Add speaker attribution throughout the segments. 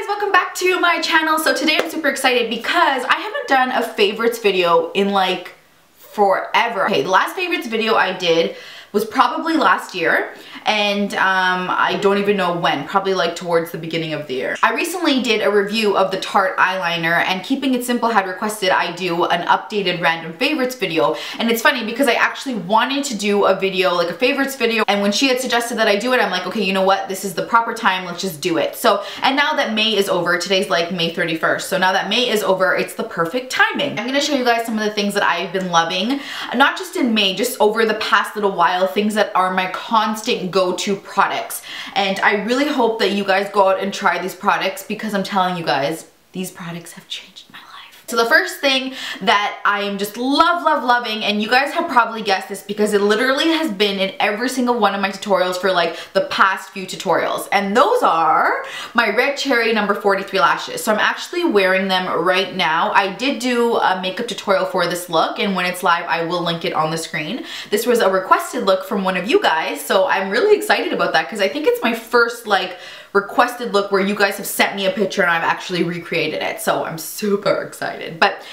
Speaker 1: welcome back to my channel. So today I'm super excited because I haven't done a favorites video in like forever. Okay, the last favorites video I did was probably last year, and I don't even know when, probably like towards the beginning of the year. I recently did a review of the Tarte eyeliner, and Keeping It Simple had requested I do an updated random favorites video. And it's funny because I actually wanted to do a video, like a favorites video, and when she had suggested that I do it, I'm like, okay, you know what, this is the proper time, let's just do it. So, and now that May is over, today's like May 31st, so now that May is over, it's the perfect timing. I'm gonna show you guys some of the things that I've been loving, not just in May, just over the past little while, things that are my constant go-to products. And I really hope that you guys go out and try these products, because I'm telling you guys, these products have changed my life. So the first thing that I am just loving, and you guys have probably guessed this because it literally has been in every single one of my tutorials for like the past few tutorials, and those are my Red Cherry number 43 lashes. So I'm actually wearing them right now. I did do a makeup tutorial for this look, and when it's live I will link it on the screen. This was a requested look from one of you guys, so I'm really excited about that because I think it's my first like requested look where you guys have sent me a picture and I've actually recreated it, so I'm super excited. But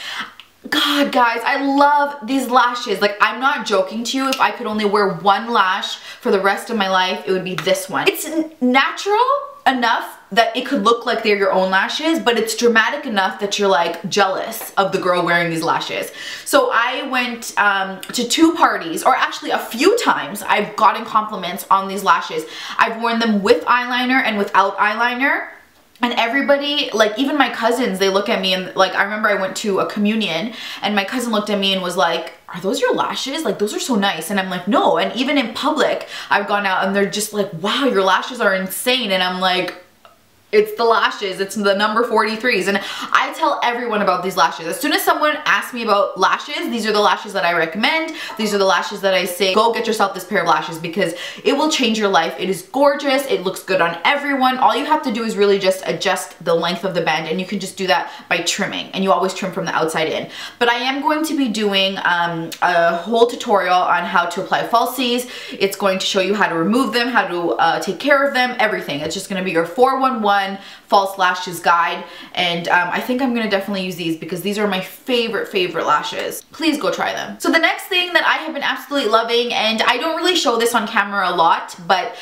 Speaker 1: God, guys, I love these lashes. Like, I'm not joking to you. If I could only wear one lash for the rest of my life, it would be this one. It's natural enough that it could look like they're your own lashes, but it's dramatic enough that you're like jealous of the girl wearing these lashes. So I went to 2 parties, or actually a few times I've gotten compliments on these lashes. I've worn them with eyeliner and without eyeliner. And everybody, like even my cousins, they look at me and like, I remember I went to a communion and my cousin looked at me and was like, are those your lashes? Like, those are so nice. And I'm like, no. And even in public, I've gone out and they're just like, wow, your lashes are insane. And I'm like, it's the lashes, it's the number 43s. And I tell everyone about these lashes. As soon as someone asks me about lashes, these are the lashes that I recommend. These are the lashes that I say, go get yourself this pair of lashes because it will change your life. It is gorgeous. It looks good on everyone. All you have to do is really just adjust the length of the band, and you can just do that by trimming, and you always trim from the outside in. But I am going to be doing a whole tutorial on how to apply falsies. It's going to show you how to remove them, how to take care of them, everything. It's just going to be your 411 false lashes guide, and I think I'm gonna definitely use these because these are my favorite lashes. Please go try them. So the next thing that I have been absolutely loving, and I don't really show this on camera a lot, but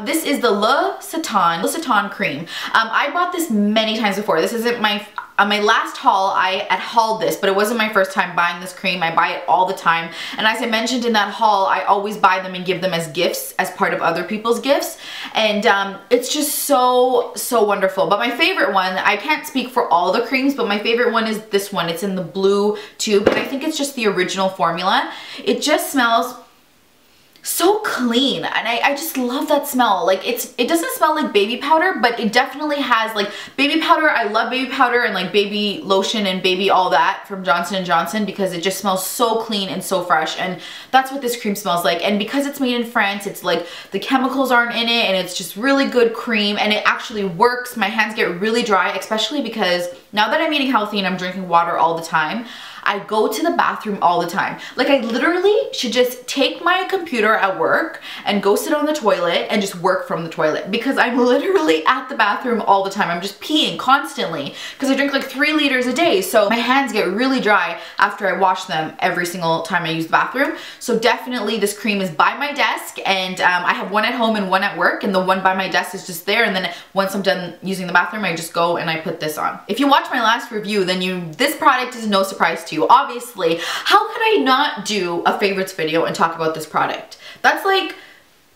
Speaker 1: this is the Le Citon cream. I bought this many times before. This isn't my my last haul, I had hauled this, but it wasn't my first time buying this cream. I buy it all the time. And as I mentioned in that haul, I always buy them and give them as gifts, as part of other people's gifts. And it's just so wonderful. But my favorite one, I can't speak for all the creams, but my favorite one is this one. It's in the blue tube, and I think it's just the original formula. It just smells so clean, and I just love that smell. Like, it doesn't smell like baby powder, but it definitely has like baby powder. I love baby powder and like baby lotion and baby all that from Johnson & Johnson because it just smells so clean and so fresh, and that's what this cream smells like. And because it's made in France, it's like the chemicals aren't in it, and it's just really good cream, and it actually works. My hands get really dry, especially because now that I'm eating healthy and I'm drinking water all the time, I go to the bathroom all the time. Like, I literally should just take my computer at work and go sit on the toilet and just work from the toilet, because I'm literally at the bathroom all the time. I'm just peeing constantly because I drink like 3 liters a day. So my hands get really dry after I wash them every single time I use the bathroom. So definitely this cream is by my desk, and I have one at home and one at work, and the one by my desk is just there. And then once I'm done using the bathroom, I just go and I put this on. If you watch my last review, then this product is no surprise to you. Obviously, how could I not do a favorites video and talk about this product? That's like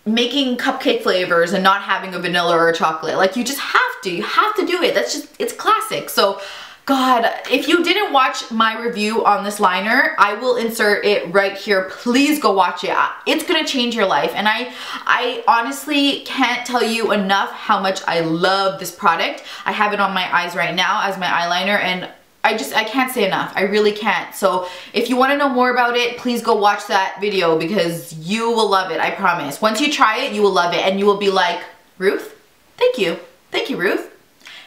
Speaker 1: making cupcake flavors and not having a vanilla or a chocolate. Like, you just have to. You have to do it. That's just, it's classic. So, God, if you didn't watch my review on this liner, I will insert it right here. Please go watch it. It's gonna change your life. And I honestly can't tell you enough how much I love this product. I have it on my eyes right now as my eyeliner, and I can't say enough. I really can't. So if you want to know more about it, please go watch that video because you will love it, I promise. Once you try it, you will love it, and you will be like, Ruth, thank you. Thank you, Ruth.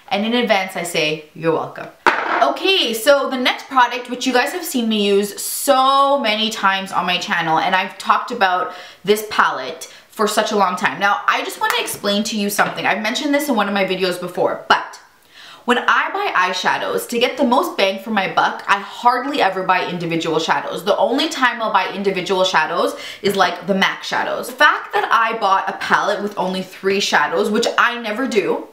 Speaker 1: And in advance, I say, you're welcome. Okay, so the next product, which you guys have seen me use so many times on my channel, and I've talked about this palette for such a long time. Now, I just want to explain to you something. I've mentioned this in one of my videos before, but When I buy eyeshadows, to get the most bang for my buck, I hardly ever buy individual shadows. The only time I'll buy individual shadows is like the MAC shadows. The fact that I bought a palette with only 3 shadows, which I never do,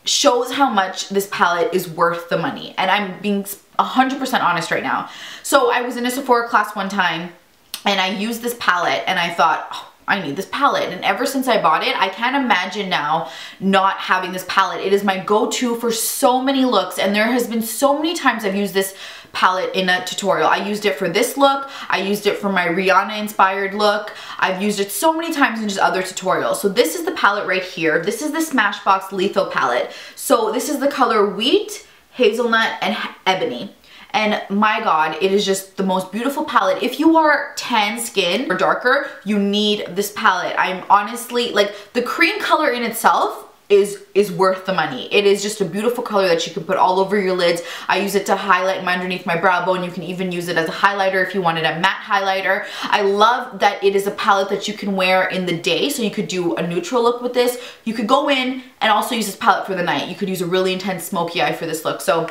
Speaker 1: shows how much this palette is worth the money. And I'm being 100% honest right now. So I was in a Sephora class one time and I used this palette and I thought, oh, I need this palette. And ever since I bought it, I can't imagine now not having this palette. It is my go-to for so many looks, and there has been so many times I've used this palette in a tutorial. I used it for this look, I used it for my Rihanna inspired look, I've used it so many times in just other tutorials. So this is the palette right here. This is the Smashbox Lethal palette. So this is the color Wheat, Hazelnut, and Ebony. And my God, it is just the most beautiful palette. If you are tan skin or darker, you need this palette. I'm honestly, like, the cream color in itself is worth the money. It is just a beautiful color that you can put all over your lids. I use it to highlight underneath my brow bone. You can even use it as a highlighter if you wanted a matte highlighter. I love that it is a palette that you can wear in the day, so you could do a neutral look with this. You could go in and also use this palette for the night. You could use a really intense smoky eye for this look. So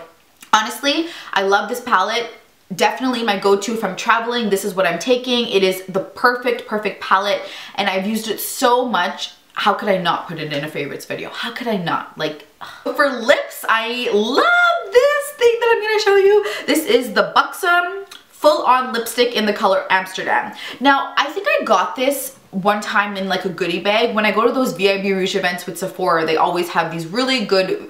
Speaker 1: honestly, I love this palette. Definitely my go-to if I'm traveling. This is what I'm taking. It is the perfect palette, and I've used it so much. How could I not put it in a favorites video? How could I not? Like, for lips, I love this thing that I'm gonna show you. This is the Buxom full-on lipstick in the color Amsterdam. Now, I think I got this one time in like a goodie bag. When I go to those VIB Rouge events with Sephora, they always have these really good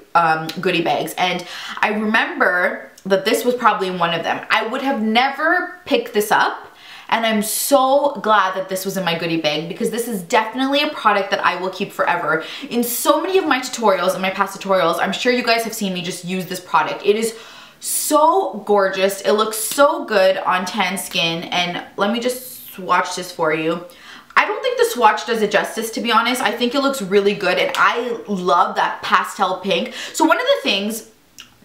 Speaker 1: goodie bags, and I remember that this was probably one of them. I would have never picked this up, and I'm so glad that this was in my goodie bag, because this is definitely a product that I will keep forever. In so many of my tutorials, in my past tutorials, I'm sure you guys have seen me just use this product. It is so gorgeous. It looks so good on tan skin, and let me just swatch this for you. I don't think the swatch does it justice, to be honest. I think it looks really good, and I love that pastel pink. So one of the things,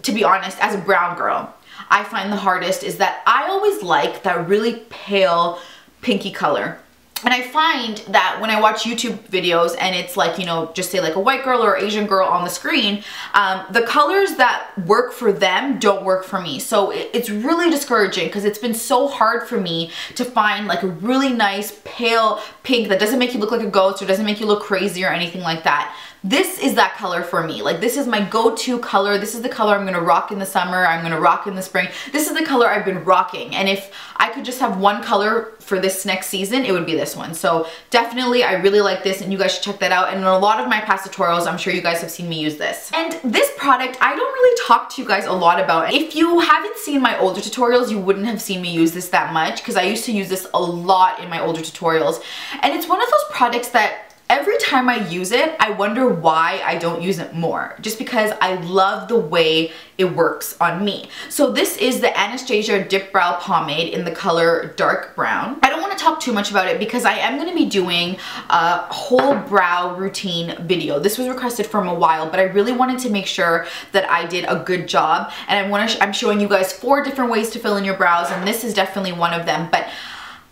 Speaker 1: to be honest, as a brown girl, I find the hardest is that I always like that really pale pinky color. And I find that when I watch YouTube videos and it's like, you know, just say like a white girl or Asian girl on the screen, the colors that work for them don't work for me. So it's really discouraging, because it's been so hard for me to find like a really nice pale pink that doesn't make you look like a ghost or doesn't make you look crazy or anything like that. This is that color for me. Like, this is my go-to color. This is the color I'm gonna rock in the summer. I'm gonna rock in the spring. This is the color I've been rocking. And if I could just have one color for this next season, it would be this one. So definitely, I really like this, and you guys should check that out. And in a lot of my past tutorials, I'm sure you guys have seen me use this. And this product, I don't really talk to you guys a lot about. If you haven't seen my older tutorials, you wouldn't have seen me use this that much, because I used to use this a lot in my older tutorials. And it's one of those products that every time I use it, I wonder why I don't use it more, just because I love the way it works on me. So this is the Anastasia Dipbrow Pomade in the color dark brown. I don't want to talk too much about it because I am going to be doing a whole brow routine video. This was requested from a while, but I really wanted to make sure that I did a good job, and I'm showing you guys 4 different ways to fill in your brows, and this is definitely one of them. But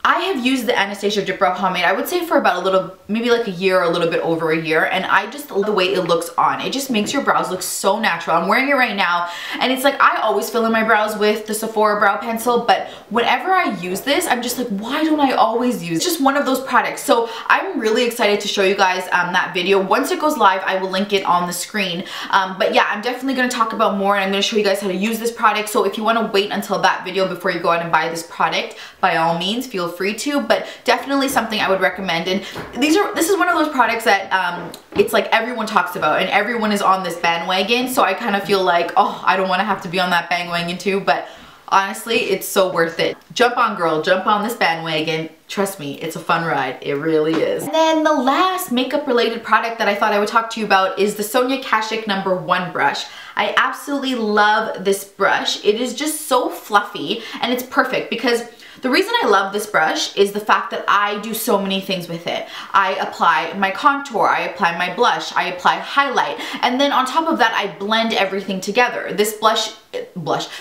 Speaker 1: I have used the Anastasia Dipbrow Pomade, I would say, for about a little, maybe like a year or a little bit over a year, and I just love the way it looks on. It just makes your brows look so natural. I'm wearing it right now, and it's like, I always fill in my brows with the Sephora brow pencil, but whenever I use this, I'm just like, why don't I always use it? It's just one of those products. So I'm really excited to show you guys that video. Once it goes live, I will link it on the screen. But yeah, I'm definitely going to talk about more, and I'm going to show you guys how to use this product. So if you want to wait until that video before you go out and buy this product, by all means, feel free to, but definitely something I would recommend. And this is one of those products that it's like everyone talks about and everyone is on this bandwagon, so I kind of feel like, oh, I don't want to have to be on that bandwagon too, but honestly, it's so worth it. Jump on, girl, jump on this bandwagon. Trust me, it's a fun ride. It really is. And then the last makeup related product that I thought I would talk to you about is the Sonia Kashuk #1 brush. I absolutely love this brush. It is just so fluffy, and it's perfect because the reason I love this brush is the fact that I do so many things with it. I apply my contour, I apply my blush, I apply highlight, and then on top of that, I blend everything together. This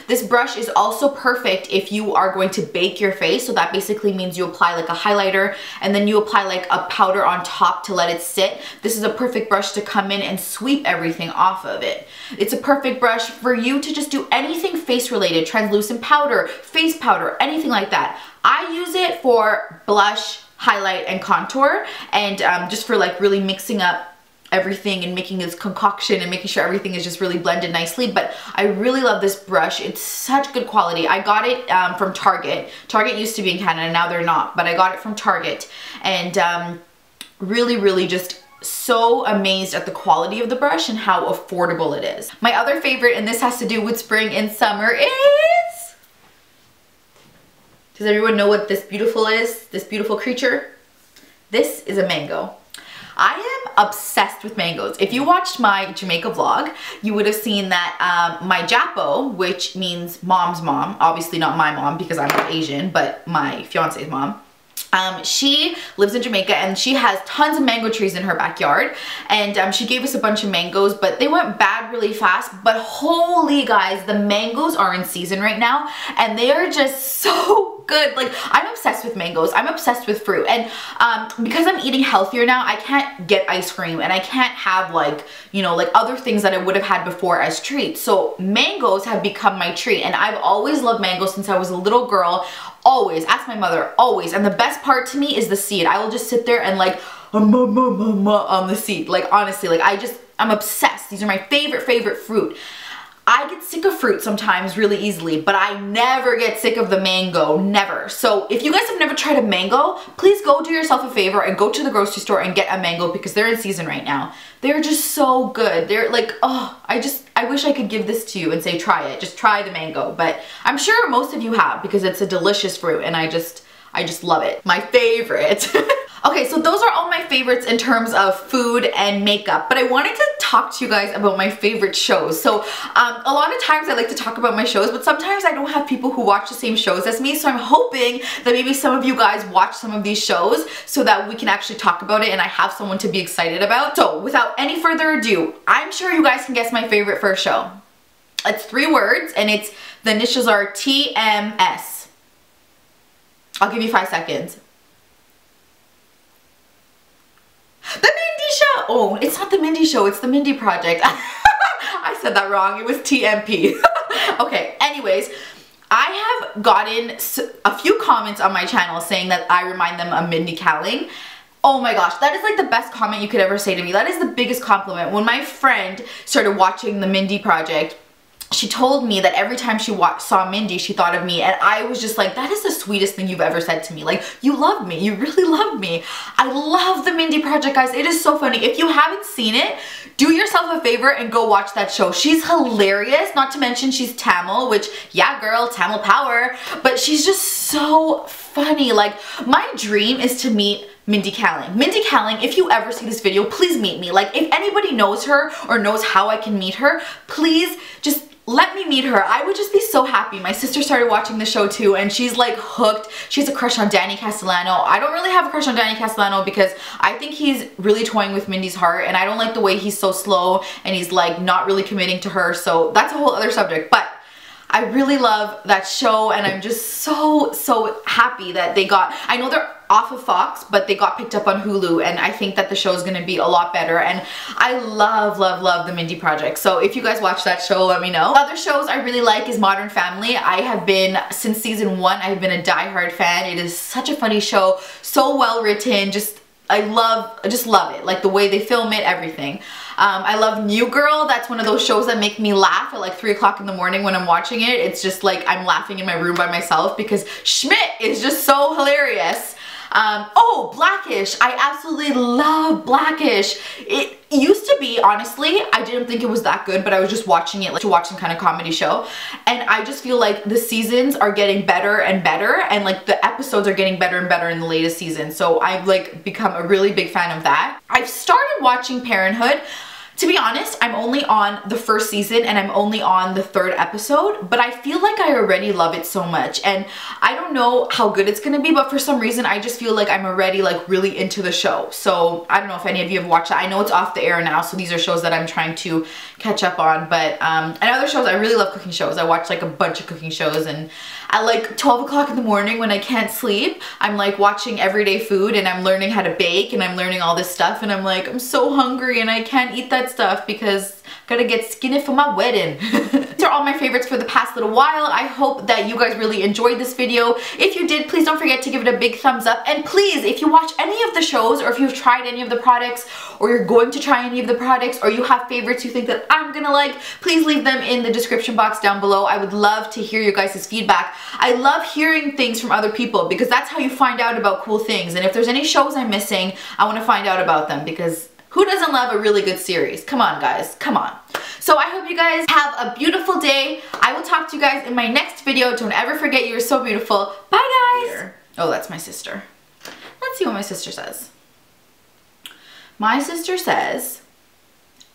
Speaker 1: This brush is also perfect if you are going to bake your face. So that basically means you apply like a highlighter and then you apply like a powder on top to let it sit. This is a perfect brush to come in and sweep everything off of it. It's a perfect brush for you to just do anything face related, translucent powder, face powder, anything like that. I use it for blush, highlight, and contour, and just for like really mixing up everything and making this concoction and making sure everything is just really blended nicely. But I really love this brush. It's such good quality. I got it from Target. Target used to be in Canada, now they're not, but I got it from Target, and really just so amazed at the quality of the brush and how affordable it is. My other favorite, and this has to do with spring and summer, is... Does everyone know what this beautiful is? This beautiful creature? This is a mango. I am obsessed with mangoes. If you watched my Jamaica vlog, you would have seen that my Japo, which means mom's mom, obviously not my mom because I'm not Asian, but my fiance's mom, she lives in Jamaica and she has tons of mango trees in her backyard, and she gave us a bunch of mangoes, but they went bad really fast. But holy guys, the mangoes are in season right now and they are just so good. Like, I'm obsessed with mangoes. I'm obsessed with fruit, and because I'm eating healthier now, I can't get ice cream and I can't have like, you know, like other things that I would have had before as treats. So mangoes have become my treat, and I've always loved mangoes since I was a little girl. Always, ask my mother, always. And the best part to me is the seed. I will just sit there and like on the seed. Like, honestly, like I'm obsessed. These are my favorite fruit. I get sick of fruit sometimes really easily, but I never get sick of the mango, never. So if you guys have never tried a mango, please go do yourself a favor and go to the grocery store and get a mango because they're in season right now. They're just so good. They're like, oh, I wish I could give this to you and say try it. Just try the mango. But I'm sure most of you have because it's a delicious fruit and I just love it. My favorite. Okay, so those are all my favorites in terms of food and makeup, but I wanted to talk to you guys about my favorite shows. So a lot of times I like to talk about my shows, but sometimes I don't have people who watch the same shows as me, so I'm hoping that maybe some of you guys watch some of these shows so that we can actually talk about it and I have someone to be excited about. So without any further ado, I'm sure you guys can guess my favorite first show. It's 3 words and it's, the initials are TMS. I'll give you 5 seconds. The Mindy Show! Oh, it's not the Mindy Show, it's the Mindy Project. I said that wrong, it was TMP. Okay, anyways, I have gotten a few comments on my channel saying that I remind them of Mindy Kaling. Oh my gosh, that is like the best comment you could ever say to me. That is the biggest compliment. When my friend started watching the Mindy Project, she told me that every time she saw Mindy, she thought of me, and I was just like, that is the sweetest thing you've ever said to me. Like, you love me. You really love me. I love the Mindy Project, guys. It is so funny. If you haven't seen it, do yourself a favor and go watch that show. She's hilarious. Not to mention she's Tamil, which, yeah, girl, Tamil power. But she's just so funny. Like, my dream is to meet Mindy Kaling. Mindy Kaling, if you ever see this video, please meet me. Like, if anybody knows her or knows how I can meet her, please just let me meet her. I would just be so happy. My sister started watching the show too, and she's like hooked. She has a crush on Danny Castellano. I don't really have a crush on Danny Castellano because I think he's really toying with Mindy's heart, and I don't like the way he's so slow and he's like not really committing to her, so that's a whole other subject. But I really love that show, and I'm just so happy that they got, I know they're off of Fox, but they got picked up on Hulu, and I think that the show is going to be a lot better, and I love the Mindy Project. So if you guys watch that show, let me know. Other shows I really like is Modern Family. I have been, since season 1, I have been a diehard fan. It is such a funny show, so well written, I just love it, like the way they film it, everything. I love New Girl. That's one of those shows that make me laugh at like 3 o'clock in the morning when I'm watching it. It's just like I'm laughing in my room by myself because Schmidt is just so hilarious. Oh, Blackish. I absolutely love Blackish. It used to be, honestly, I didn't think it was that good, but I was just watching it like to watch some kind of comedy show, and I just feel like the seasons are getting better and better, and like the episodes are getting better and better in the latest season, so I've like become a really big fan of that. I've started watching Parenthood. To be honest, I'm only on the first season and I'm only on the 3rd episode, but I feel like I already love it so much, and I don't know how good it's gonna be, but for some reason I just feel like I'm already like really into the show. So I don't know if any of you have watched it. I know it's off the air now, so these are shows that I'm trying to catch up on, but and other shows, I really love cooking shows. I watch like a bunch of cooking shows, and at like 12 o'clock in the morning when I can't sleep, I'm like watching everyday food and I'm learning how to bake and I'm learning all this stuff, and I'm like, I'm so hungry and I can't eat that stuff because I gotta get skinny for my wedding. These are all my favorites for the past little while. I hope that you guys really enjoyed this video. If you did, please don't forget to give it a big thumbs up, and please, if you watch any of the shows or if you've tried any of the products or you're going to try any of the products or you have favorites you think that I'm gonna like, please leave them in the description box down below. I would love to hear you guys' feedback. I love hearing things from other people because that's how you find out about cool things, and if there's any shows I'm missing, I want to find out about them because who doesn't love a really good series? Come on, guys, come on. So I hope you guys have a beautiful day. I will talk to you guys in my next video. Don't ever forget you're so beautiful. Bye, guys. Oh, that's my sister. Let's see what my sister says. My sister says,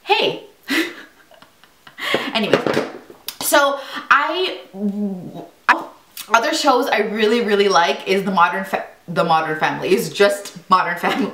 Speaker 1: hey. Anyway, so other shows I really like is the Modern Family. It's just Modern Family.